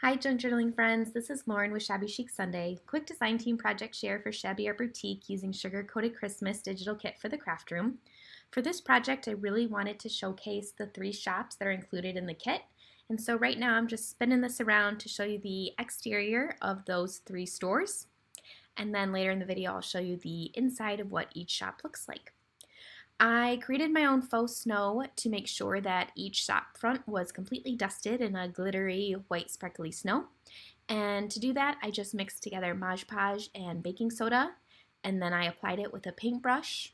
Hi junk journaling friends, this is Lauren with Shabby Chic Sunday. Quick design team project share for Shabby Art Boutique using Sugar Coated Christmas digital kit for the craft room. For this project I really wanted to showcase the 3 shops that are included in the kit. And so right now I'm just spinning this around to show you the exterior of those 3 stores. And then later in the video I'll show you the inside of what each shop looks like. I created my own faux snow to make sure that each shop front was completely dusted in a glittery white sparkly snow. And to do that, I just mixed together Mod Podge and baking soda, and then I applied it with a paintbrush,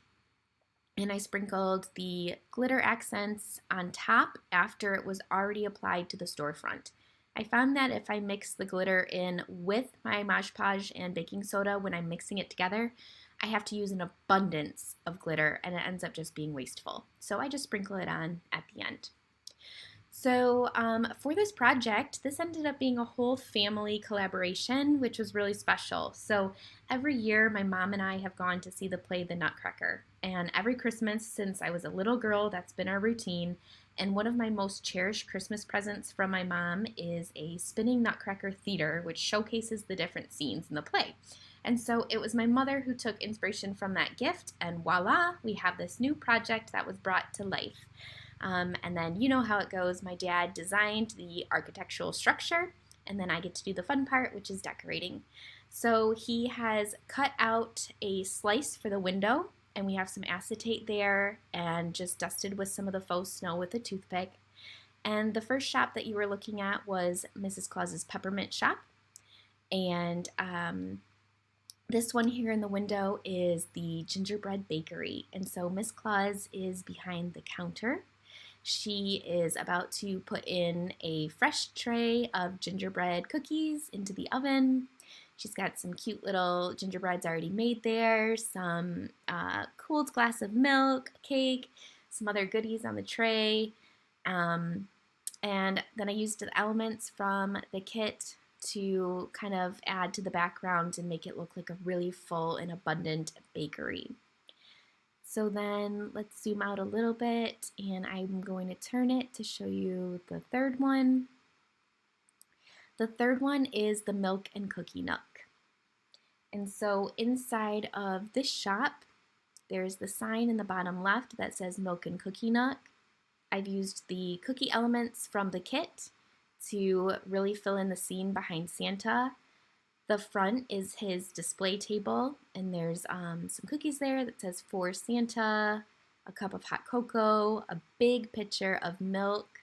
and I sprinkled the glitter accents on top after it was already applied to the storefront. I found that if I mix the glitter in with my Mod Podge and baking soda when I'm mixing it together, I have to use an abundance of glitter and it ends up just being wasteful. So I just sprinkle it on at the end. So for this project, this ended up being a whole family collaboration, which was really special. So every year, my mom and I have gone to see the play The Nutcracker. And every Christmas since I was a little girl, that's been our routine. And one of my most cherished Christmas presents from my mom is a spinning Nutcracker theater, which showcases the different scenes in the play. And so it was my mother who took inspiration from that gift, and voila, we have this new project that was brought to life. And then you know how it goes. My dad designed the architectural structure, and then I get to do the fun part, which is decorating. So he has cut out a slice for the window, and we have some acetate there, and just dusted with some of the faux snow with a toothpick. And the first shop that you were looking at was Mrs. Claus's Peppermint Shop. And this one here in the window is the gingerbread bakery. And so Miss Claus is behind the counter. She is about to put in a fresh tray of gingerbread cookies into the oven. She's got some cute little gingerbreads already made there, some cooled glass of milk, a cake, some other goodies on the tray. And then I used the elements from the kit to kind of add to the background and make it look like a really full and abundant bakery. So then let's zoom out a little bit, and I'm going to turn it to show you the third one. The third one is the Milk and Cookie Nook. And so inside of this shop, there's the sign in the bottom left that says Milk and Cookie Nook. I've used the cookie elements from the kit to really fill in the scene behind Santa. The front is his display table, and there's some cookies there that says for Santa, a cup of hot cocoa, a big pitcher of milk,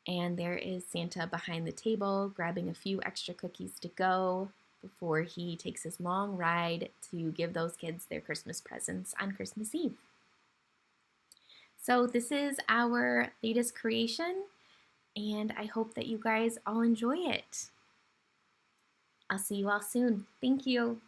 and there is Santa behind the table grabbing a few extra cookies to go before he takes his long ride to give those kids their Christmas presents on Christmas Eve. So this is our latest creation, and I hope that you guys all enjoy it. I'll see you all soon. Thank you.